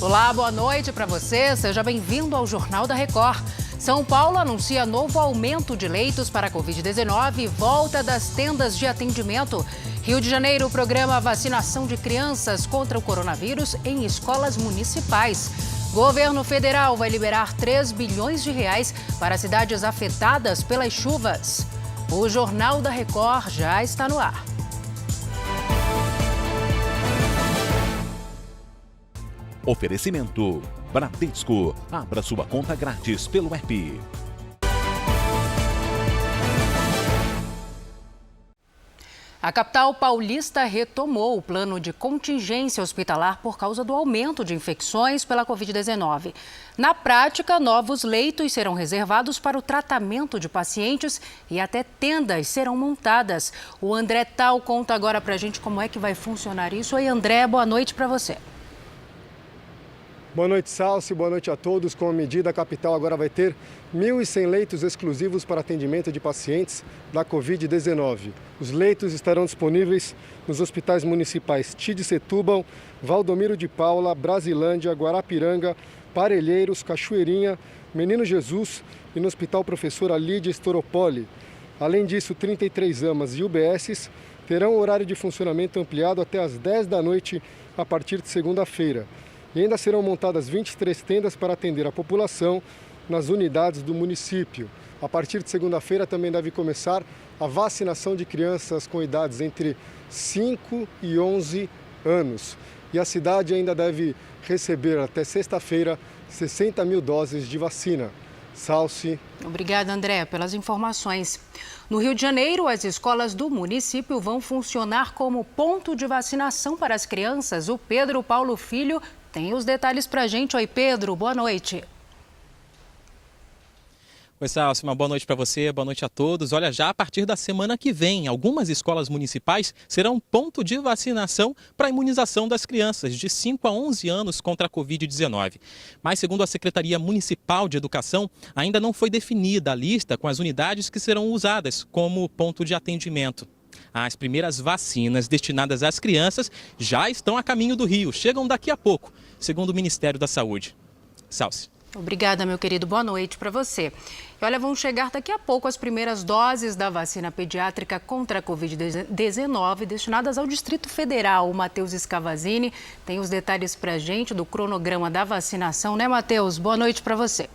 Olá, boa noite para você. Seja bem-vindo ao Jornal da Record. São Paulo anuncia novo aumento de leitos para a Covid-19 e volta das tendas de atendimento. Rio de Janeiro programa vacinação de crianças contra o coronavírus em escolas municipais. Governo federal vai liberar 3 bilhões de reais para cidades afetadas pelas chuvas. O Jornal da Record já está no ar. Oferecimento Bradesco. Abra sua conta grátis pelo app. A capital paulista retomou o plano de contingência hospitalar por causa do aumento de infecções pela Covid-19. Na prática, novos leitos serão reservados para o tratamento de pacientes e até tendas serão montadas. O André Tal conta agora pra gente como é que vai funcionar isso. Oi, André, boa noite para você. Boa noite, Salsi. Boa noite a todos. Com a medida, a capital agora vai ter 1.100 leitos exclusivos para atendimento de pacientes da Covid-19. Os leitos estarão disponíveis nos hospitais municipais Tide Setúbal, Valdomiro de Paula, Brasilândia, Guarapiranga, Parelheiros, Cachoeirinha, Menino Jesus e no Hospital Professora Lídia Storopoli. Além disso, 33 AMAs e UBSs terão horário de funcionamento ampliado até às 10 da noite a partir de segunda-feira. E ainda serão montadas 23 tendas para atender a população nas unidades do município. A partir de segunda-feira também deve começar a vacinação de crianças com idades entre 5 e 11 anos. E a cidade ainda deve receber até sexta-feira 60 mil doses de vacina. Salsi. Obrigada, André, pelas informações. No Rio de Janeiro, as escolas do município vão funcionar como ponto de vacinação para as crianças. O Pedro Paulo Filho tem os detalhes pra gente. Oi, Pedro, boa noite. Oi, Salsi, uma boa noite para você, boa noite a todos. Olha, já a partir da semana que vem, algumas escolas municipais serão ponto de vacinação para a imunização das crianças de 5 a 11 anos contra a Covid-19. Mas, segundo a Secretaria Municipal de Educação, ainda não foi definida a lista com as unidades que serão usadas como ponto de atendimento. As primeiras vacinas destinadas às crianças já estão a caminho do Rio, chegam daqui a pouco, segundo o Ministério da Saúde. Salsi. Obrigada, meu querido. Boa noite para você. E olha, vão chegar daqui a pouco as primeiras doses da vacina pediátrica contra a Covid-19 destinadas ao Distrito Federal. O Matheus Scavazini tem os detalhes para a gente do cronograma da vacinação, né, Matheus? Boa noite para você.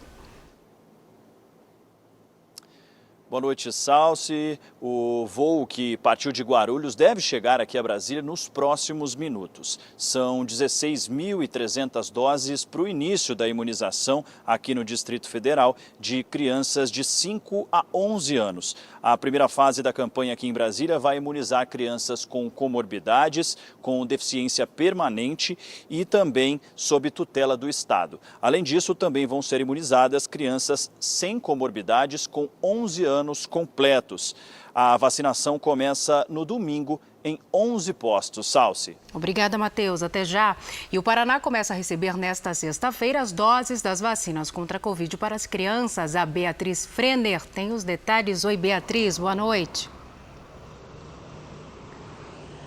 Boa noite, Salsi. O voo que partiu de Guarulhos deve chegar aqui a Brasília nos próximos minutos. São 16.300 doses para o início da imunização aqui no Distrito Federal de crianças de 5 a 11 anos. A primeira fase da campanha aqui em Brasília vai imunizar crianças com comorbidades, com deficiência permanente e também sob tutela do Estado. Além disso, também vão ser imunizadas crianças sem comorbidades com 11 anos completos. A vacinação começa no domingo em 11 postos. Salsi. Obrigada, Matheus. Até já. E o Paraná começa a receber nesta sexta-feira as doses das vacinas contra a Covid para as crianças. A Beatriz Frenner tem os detalhes. Oi, Beatriz. Boa noite.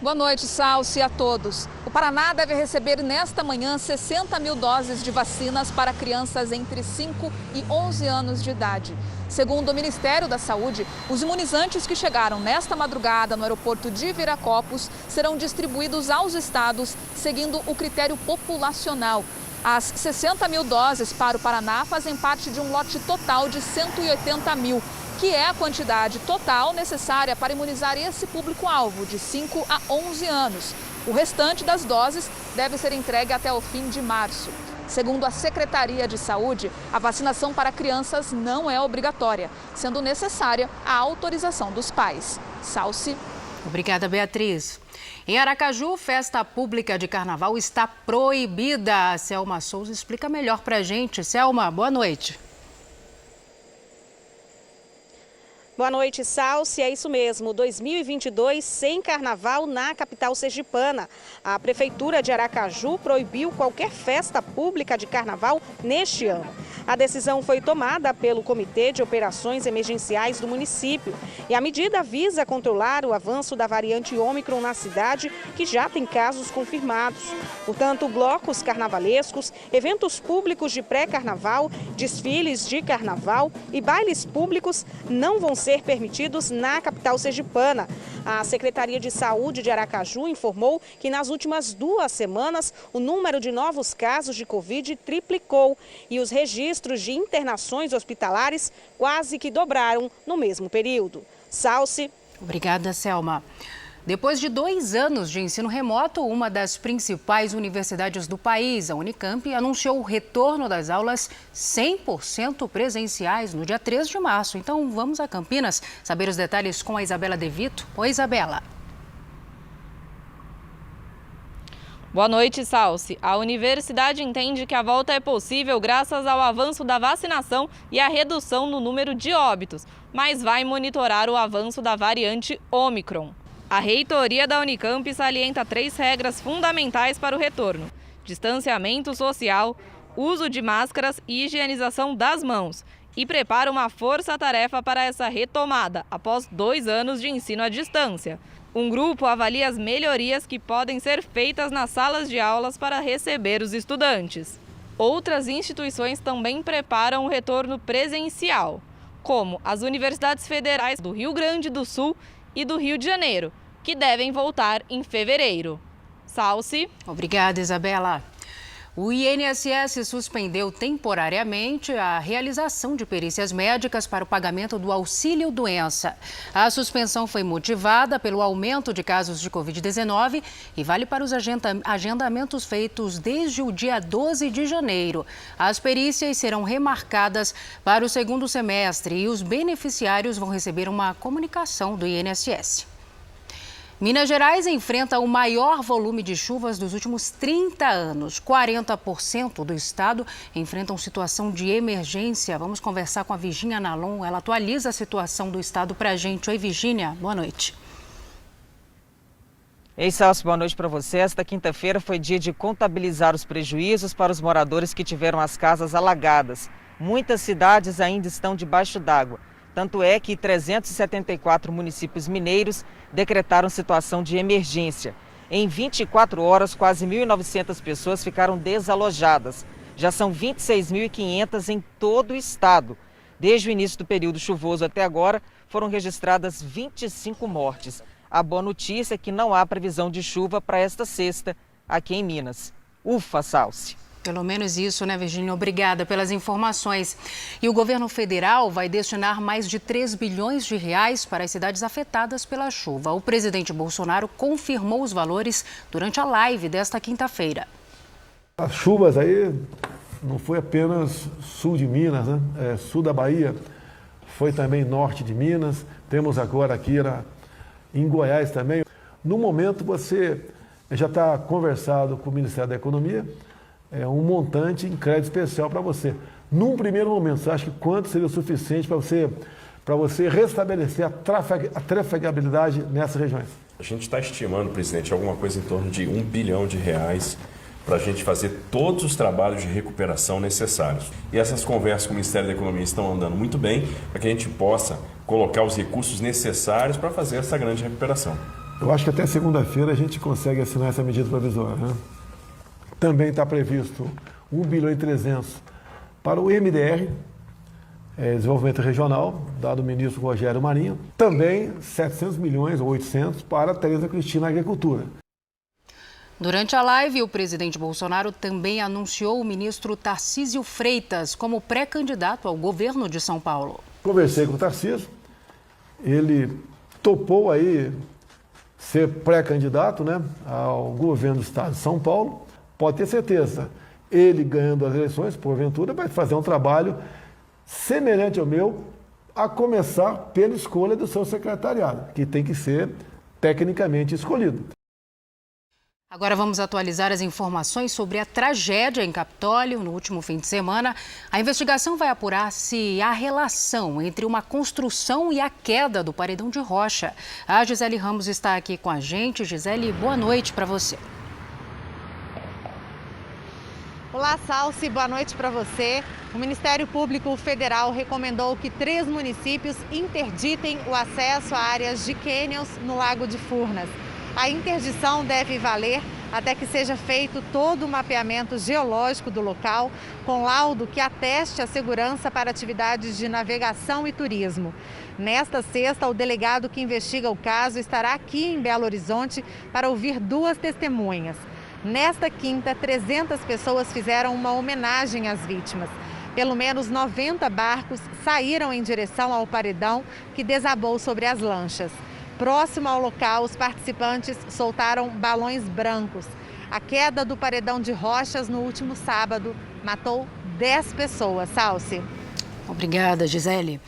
Boa noite, Salsi, a todos. O Paraná deve receber nesta manhã 60 mil doses de vacinas para crianças entre 5 e 11 anos de idade. Segundo o Ministério da Saúde, os imunizantes que chegaram nesta madrugada no aeroporto de Viracopos serão distribuídos aos estados, seguindo o critério populacional. As 60 mil doses para o Paraná fazem parte de um lote total de 180 mil, que é a quantidade total necessária para imunizar esse público-alvo de 5 a 11 anos. O restante das doses deve ser entregue até o fim de março. Segundo a Secretaria de Saúde, a vacinação para crianças não é obrigatória, sendo necessária a autorização dos pais. Salsi. Obrigada, Beatriz. Em Aracaju, festa pública de carnaval está proibida. A Selma Souza explica melhor pra gente. Selma, boa noite. Boa noite, Salsi. É isso mesmo, 2022 sem carnaval na capital sergipana. A Prefeitura de Aracaju proibiu qualquer festa pública de carnaval neste ano. A decisão foi tomada pelo Comitê de Operações Emergenciais do município e a medida visa controlar o avanço da variante Ômicron na cidade, que já tem casos confirmados. Portanto, blocos carnavalescos, eventos públicos de pré-carnaval, desfiles de carnaval e bailes públicos não vão ser permitidos na capital sergipana. A Secretaria de Saúde de Aracaju informou que nas últimas 2 semanas o número de novos casos de Covid triplicou e os registros de internações hospitalares quase que dobraram no mesmo período. Salsi. Obrigada, Selma. Depois de 2 anos de ensino remoto, uma das principais universidades do país, a Unicamp, anunciou o retorno das aulas 100% presenciais no dia 3 de março. Então, vamos a Campinas saber os detalhes com a Isabela De Vito. Oi, Isabela. Boa noite, Salsi. A universidade entende que a volta é possível graças ao avanço da vacinação e à redução no número de óbitos, mas vai monitorar o avanço da variante Ômicron. A reitoria da Unicamp salienta 3 regras fundamentais para o retorno: distanciamento social, uso de máscaras e higienização das mãos. E prepara uma força-tarefa para essa retomada, após 2 anos de ensino à distância. Um grupo avalia as melhorias que podem ser feitas nas salas de aulas para receber os estudantes. Outras instituições também preparam o retorno presencial, como as universidades federais do Rio Grande do Sul e do Rio de Janeiro, que devem voltar em fevereiro. Salsi. Obrigada, Isabela. O INSS suspendeu temporariamente a realização de perícias médicas para o pagamento do auxílio-doença. A suspensão foi motivada pelo aumento de casos de Covid-19 e vale para os agendamentos feitos desde o dia 12 de janeiro. As perícias serão remarcadas para o 2º semestre e os beneficiários vão receber uma comunicação do INSS. Minas Gerais enfrenta o maior volume de chuvas dos últimos 30 anos. 40% do estado enfrentam situação de emergência. Vamos conversar com a Virgínia Nalon. Ela atualiza a situação do estado para a gente. Oi, Virgínia. Boa noite. Ei, Celso, boa noite para você. Esta quinta-feira foi dia de contabilizar os prejuízos para os moradores que tiveram as casas alagadas. Muitas cidades ainda estão debaixo d'água. Tanto é que 374 municípios mineiros decretaram situação de emergência. Em 24 horas, quase 1.900 pessoas ficaram desalojadas. Já são 26.500 em todo o estado. Desde o início do período chuvoso até agora, foram registradas 25 mortes. A boa notícia é que não há previsão de chuva para esta sexta aqui em Minas. Ufa, Salsi! Pelo menos isso, né, Virgínia? Obrigada pelas informações. E o governo federal vai destinar mais de 3 bilhões de reais para as cidades afetadas pela chuva. O presidente Bolsonaro confirmou os valores durante a live desta quinta-feira. As chuvas aí não foi apenas sul de Minas, né? Sul da Bahia, foi também norte de Minas. Temos agora aqui em Goiás também. No momento você já está conversado com o Ministério da Economia, um montante em crédito especial para você. Num primeiro momento, você acha que quanto seria o suficiente para você restabelecer a trafegabilidade nessas regiões? A gente está estimando, presidente, alguma coisa em torno de R$1 bilhão para a gente fazer todos os trabalhos de recuperação necessários. E essas conversas com o Ministério da Economia estão andando muito bem para que a gente possa colocar os recursos necessários para fazer essa grande recuperação. Eu acho que até segunda-feira a gente consegue assinar essa medida provisória, né? Também está previsto 1 bilhão e 300 para o MDR, Desenvolvimento Regional, dado o ministro Rogério Marinho. Também 700 milhões ou 800 para a Tereza Cristina Agricultura. Durante a live, o presidente Bolsonaro também anunciou o ministro Tarcísio Freitas como pré-candidato ao governo de São Paulo. Conversei com o Tarcísio, ele topou aí ser pré-candidato, né, ao governo do estado de São Paulo. Pode ter certeza, ele ganhando as eleições, porventura, vai fazer um trabalho semelhante ao meu, a começar pela escolha do seu secretariado, que tem que ser tecnicamente escolhido. Agora vamos atualizar as informações sobre a tragédia em Capitólio no último fim de semana. A investigação vai apurar se há relação entre uma construção e a queda do paredão de rocha. A Gisele Ramos está aqui com a gente. Gisele, boa noite para você. Olá, Salsi, boa noite para você. O Ministério Público Federal recomendou que 3 municípios interditem o acesso a áreas de cânions no Lago de Furnas. A interdição deve valer até que seja feito todo o mapeamento geológico do local, com laudo que ateste a segurança para atividades de navegação e turismo. Nesta sexta, o delegado que investiga o caso estará aqui em Belo Horizonte para ouvir 2 testemunhas. Nesta quinta, 300 pessoas fizeram uma homenagem às vítimas. Pelo menos 90 barcos saíram em direção ao paredão que desabou sobre as lanchas. Próximo ao local, os participantes soltaram balões brancos. A queda do paredão de rochas no último sábado matou 10 pessoas. Salsi. Obrigada, Gisele.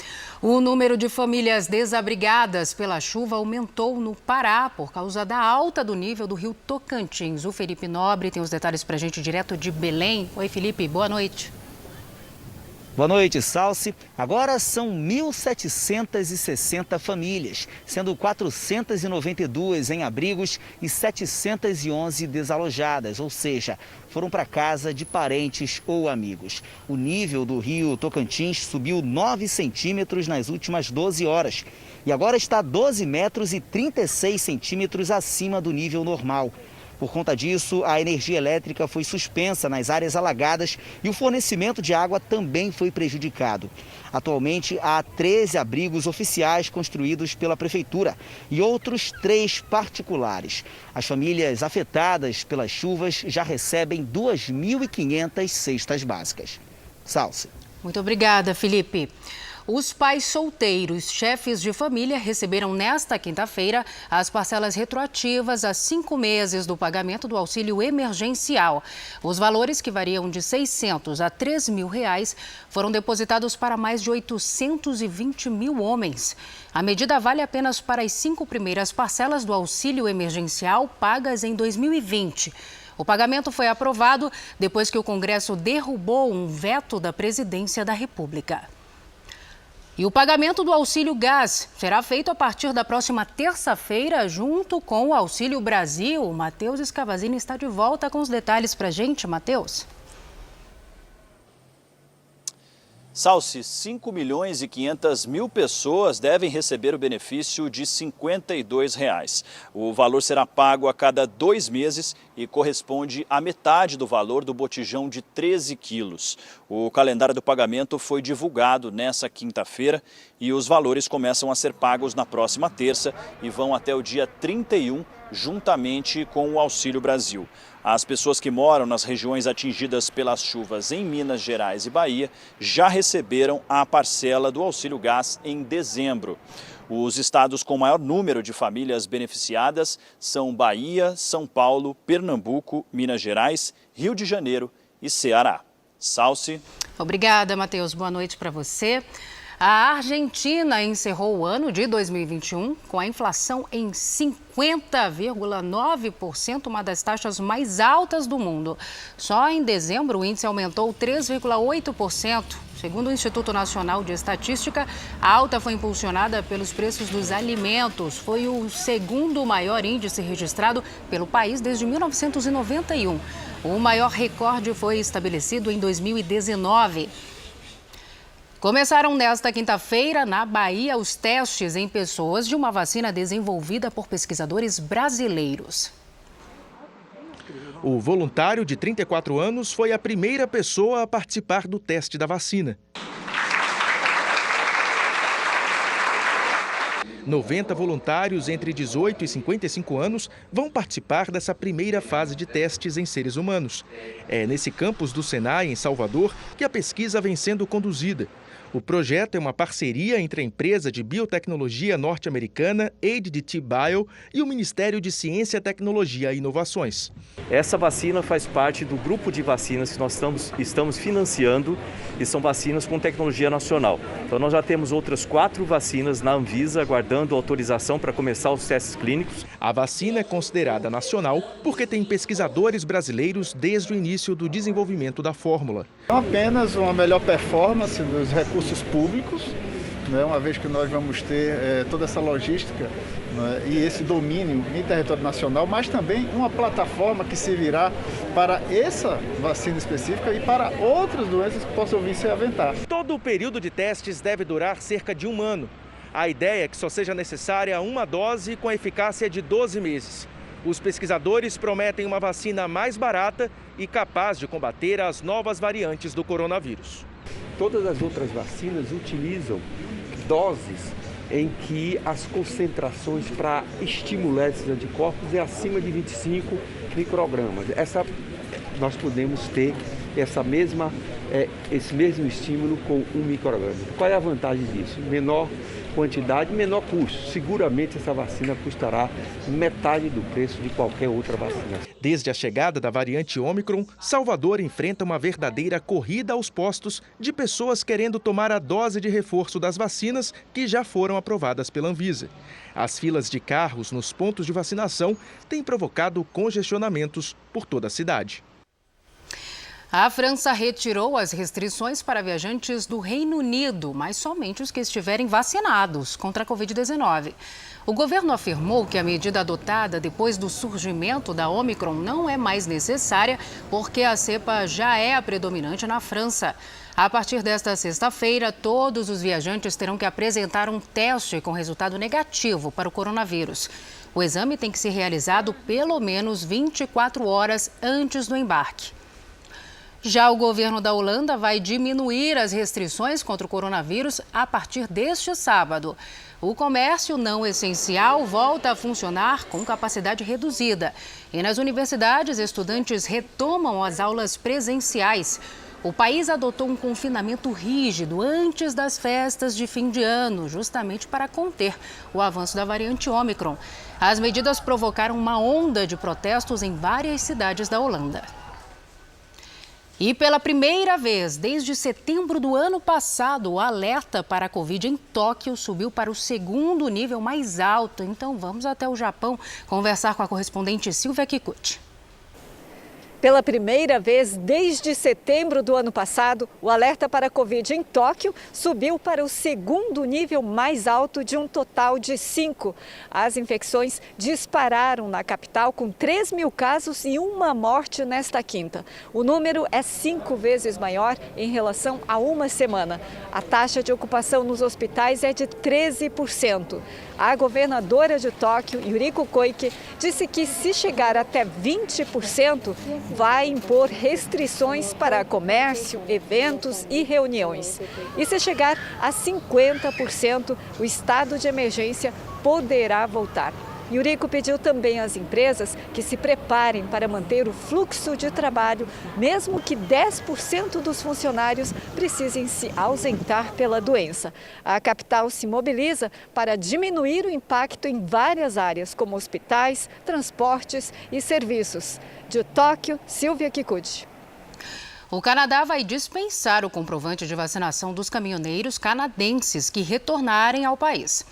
O número de famílias desabrigadas pela chuva aumentou no Pará por causa da alta do nível do rio Tocantins. O Felipe Nobre tem os detalhes para a gente direto de Belém. Oi, Felipe, boa noite. Boa noite, Salsi. Agora são 1.760 famílias, sendo 492 em abrigos e 711 desalojadas, ou seja, foram para casa de parentes ou amigos. O nível do rio Tocantins subiu 9 centímetros nas últimas 12 horas e agora está 12 metros e 36 centímetros acima do nível normal. Por conta disso, a energia elétrica foi suspensa nas áreas alagadas e o fornecimento de água também foi prejudicado. Atualmente, há 13 abrigos oficiais construídos pela Prefeitura e outros 3 particulares. As famílias afetadas pelas chuvas já recebem 2.500 cestas básicas. Salsi. Muito obrigada, Felipe. Os pais solteiros, chefes de família, receberam nesta quinta-feira as parcelas retroativas a 5 meses do pagamento do auxílio emergencial. Os valores, que variam de R$ 600 a R$ 3.000, foram depositados para mais de 820 mil homens. A medida vale apenas para as 5 primeiras parcelas do auxílio emergencial pagas em 2020. O pagamento foi aprovado depois que o Congresso derrubou um veto da Presidência da República. E o pagamento do Auxílio Gás será feito a partir da próxima terça-feira, junto com o Auxílio Brasil. O Matheus Escavazini está de volta com os detalhes para a gente. Matheus. Salsi, 5.500.000 pessoas devem receber o benefício de R$ 52. O valor será pago a cada 2 meses e corresponde à metade do valor do botijão de 13 quilos. O calendário do pagamento foi divulgado nessa quinta-feira e os valores começam a ser pagos na próxima terça e vão até o dia 31, juntamente com o Auxílio Brasil. As pessoas que moram nas regiões atingidas pelas chuvas em Minas Gerais e Bahia já receberam a parcela do Auxílio Gás em dezembro. Os estados com maior número de famílias beneficiadas são Bahia, São Paulo, Pernambuco, Minas Gerais, Rio de Janeiro e Ceará. Salsi. Obrigada, Matheus. Boa noite para você. A Argentina encerrou o ano de 2021 com a inflação em 50,9%, uma das taxas mais altas do mundo. Só em dezembro o índice aumentou 3,8%. Segundo o Instituto Nacional de Estatística, a alta foi impulsionada pelos preços dos alimentos. Foi o segundo maior índice registrado pelo país desde 1991. O maior recorde foi estabelecido em 2019. Começaram nesta quinta-feira, na Bahia, os testes em pessoas de uma vacina desenvolvida por pesquisadores brasileiros. O voluntário de 34 anos foi a primeira pessoa a participar do teste da vacina. 90 voluntários entre 18 e 55 anos vão participar dessa primeira fase de testes em seres humanos. É nesse campus do Senai, em Salvador, que a pesquisa vem sendo conduzida. O projeto é uma parceria entre a empresa de biotecnologia norte-americana ADT Bio e o Ministério de Ciência, Tecnologia e Inovações. Essa vacina faz parte do grupo de vacinas que nós estamos financiando e são vacinas com tecnologia nacional. Então nós já temos outras 4 vacinas na Anvisa aguardando autorização para começar os testes clínicos. A vacina é considerada nacional porque tem pesquisadores brasileiros desde o início do desenvolvimento da fórmula. Não apenas uma melhor performance dos recursos públicos, né, uma vez que nós vamos ter toda essa logística, né, e esse domínio em território nacional, mas também uma plataforma que servirá para essa vacina específica e para outras doenças que possam vir se aventar. Todo o período de testes deve durar cerca de 1 ano. A ideia é que só seja necessária uma dose com eficácia de 12 meses. Os pesquisadores prometem uma vacina mais barata e capaz de combater as novas variantes do coronavírus. Todas as outras vacinas utilizam doses em que as concentrações para estimular esses anticorpos é acima de 25 microgramas. Nós podemos ter esse mesmo estímulo com 1 micrograma. Qual é a vantagem disso? Menor quantidade, menor custo. Seguramente essa vacina custará metade do preço de qualquer outra vacina. Desde a chegada da variante Ômicron, Salvador enfrenta uma verdadeira corrida aos postos de pessoas querendo tomar a dose de reforço das vacinas que já foram aprovadas pela Anvisa. As filas de carros nos pontos de vacinação têm provocado congestionamentos por toda a cidade. A França retirou as restrições para viajantes do Reino Unido, mas somente os que estiverem vacinados contra a Covid-19. O governo afirmou que a medida adotada depois do surgimento da Ômicron não é mais necessária porque a cepa já é a predominante na França. A partir desta sexta-feira, todos os viajantes terão que apresentar um teste com resultado negativo para o coronavírus. O exame tem que ser realizado pelo menos 24 horas antes do embarque. Já o governo da Holanda vai diminuir as restrições contra o coronavírus a partir deste sábado. O comércio não essencial volta a funcionar com capacidade reduzida. E nas universidades, estudantes retomam as aulas presenciais. O país adotou um confinamento rígido antes das festas de fim de ano, justamente para conter o avanço da variante Ômicron. As medidas provocaram uma onda de protestos em várias cidades da Holanda. E pela primeira vez desde setembro do ano passado, o alerta para a Covid em Tóquio subiu para o 2º nível mais alto. Então vamos até o Japão conversar com a correspondente Silvia Kikuchi. Pela primeira vez desde setembro do ano passado, o alerta para a Covid em Tóquio subiu para o 2º nível mais alto de um total de 5. As infecções dispararam na capital com 3.000 casos e 1 morte nesta quinta. O número é 5 vezes maior em relação a uma semana. A taxa de ocupação nos hospitais é de 13%. A governadora de Tóquio, Yuriko Koike, disse que se chegar até 20%, vai impor restrições para comércio, eventos e reuniões. E se chegar a 50%, o estado de emergência poderá voltar. Yuriko pediu também às empresas que se preparem para manter o fluxo de trabalho, mesmo que 10% dos funcionários precisem se ausentar pela doença. A capital se mobiliza para diminuir o impacto em várias áreas, como hospitais, transportes e serviços. De Tóquio, Silvia Kikuchi. O Canadá vai dispensar o comprovante de vacinação dos caminhoneiros canadenses que retornarem ao país.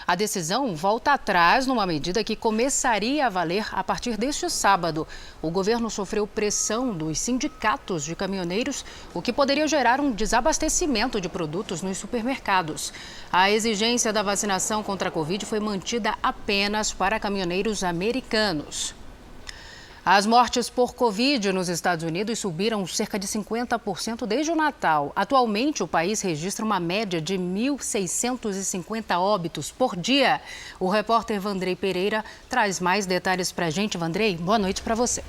A decisão volta atrás numa medida que começaria a valer a partir deste sábado. O governo sofreu pressão dos sindicatos de caminhoneiros, o que poderia gerar um desabastecimento de produtos nos supermercados. A exigência da vacinação contra a Covid foi mantida apenas para caminhoneiros americanos. As mortes por Covid nos Estados Unidos subiram cerca de 50% desde o Natal. Atualmente, o país registra uma média de 1.650 óbitos por dia. O repórter Vandrei Pereira traz mais detalhes para a gente. Vandrei, boa noite para você.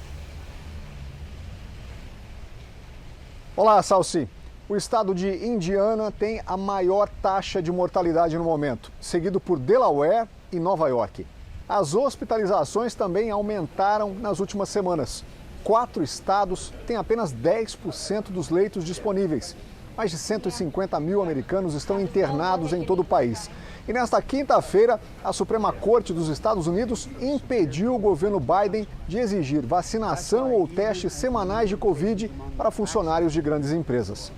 Olá, Salsi. O estado de Indiana tem a maior taxa de mortalidade no momento, seguido por Delaware e Nova York. As hospitalizações também aumentaram nas últimas semanas. 4 estados têm apenas 10% dos leitos disponíveis. Mais de 150 mil americanos estão internados em todo o país. E nesta quinta-feira, a Suprema Corte dos Estados Unidos impediu o governo Biden de exigir vacinação ou testes semanais de Covid para funcionários de grandes empresas.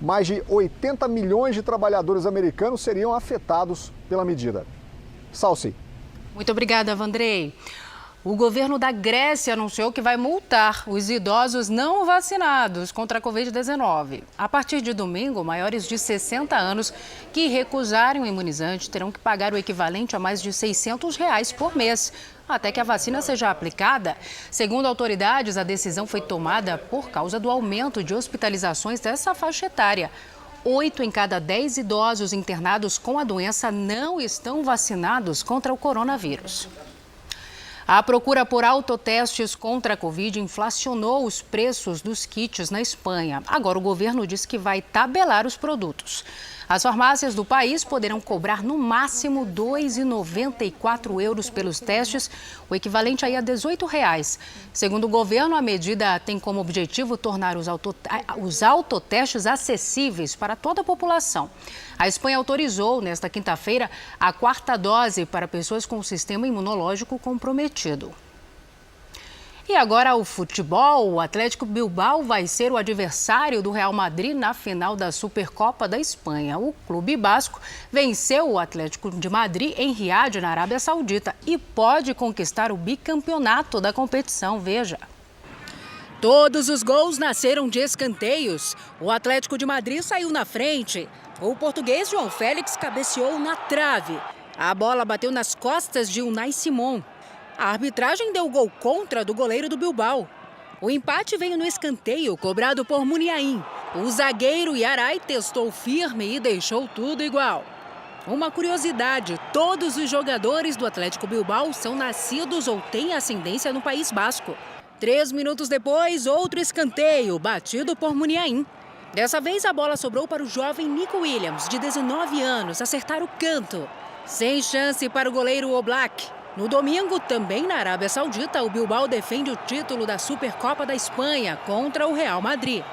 Mais de 80 milhões de trabalhadores americanos seriam afetados pela medida. Salsi. Muito obrigada, Vandrei. O governo da Grécia anunciou que vai multar os idosos não vacinados contra a Covid-19. A partir de domingo, maiores de 60 anos que recusarem o imunizante terão que pagar o equivalente a mais de R$600 por mês, até que a vacina seja aplicada. Segundo autoridades, a decisão foi tomada por causa do aumento de hospitalizações dessa faixa etária. 8 em cada 10 idosos internados com a doença não estão vacinados contra o coronavírus. A procura por autotestes contra a Covid inflacionou os preços dos kits na Espanha. Agora o governo diz que vai tabelar os produtos. As farmácias do país poderão cobrar no máximo € 2,94 pelos testes, o equivalente aí a R$18. Segundo o governo, a medida tem como objetivo tornar os autotestes acessíveis para toda a população. A Espanha autorizou, nesta quinta-feira, a 4ª dose para pessoas com o sistema imunológico comprometido. E agora o futebol. O Atlético Bilbao vai ser o adversário do Real Madrid na final da Supercopa da Espanha. O clube basco venceu o Atlético de Madrid em Riad, na Arábia Saudita, e pode conquistar o bicampeonato da competição. Veja. Todos os gols nasceram de escanteios. O Atlético de Madrid saiu na frente. O português João Félix cabeceou na trave. A bola bateu nas costas de Unai Simon. A arbitragem deu gol contra do goleiro do Bilbao. O empate veio no escanteio, cobrado por Muniain. O zagueiro Yaray testou firme e deixou tudo igual. Uma curiosidade, todos os jogadores do Atlético Bilbao são nascidos ou têm ascendência no País Basco. 3 minutos depois, outro escanteio, batido por Muniain. Dessa vez, a bola sobrou para o jovem Nico Williams, de 19 anos, acertar o canto. Sem chance para o goleiro Oblak. No domingo, também na Arábia Saudita, o Bilbao defende o título da Supercopa da Espanha contra o Real Madrid.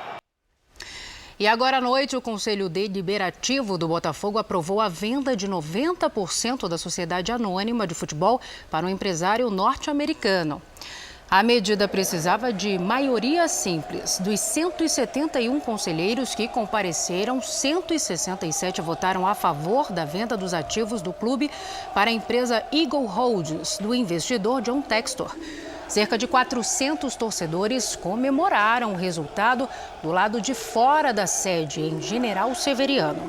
E agora à noite, o Conselho Deliberativo do Botafogo aprovou a venda de 90% da Sociedade Anônima de Futebol para um empresário norte-americano. A medida precisava de maioria simples. Dos 171 conselheiros que compareceram, 167 votaram a favor da venda dos ativos do clube para a empresa Eagle Holdings, do investidor John Textor. Cerca de 400 torcedores comemoraram o resultado do lado de fora da sede, em General Severiano.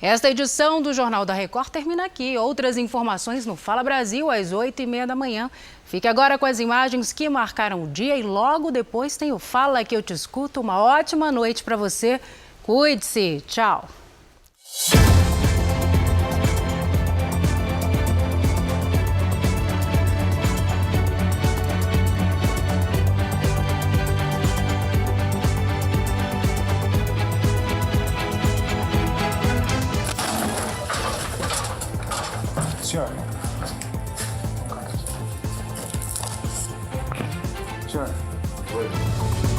Esta edição do Jornal da Record termina aqui. Outras informações no Fala Brasil, às 8h30 da manhã. Fique agora com as imagens que marcaram o dia e logo depois tem o Fala que eu te escuto. Uma ótima noite para você. Cuide-se. Tchau. Senhor. Senhor. Oi.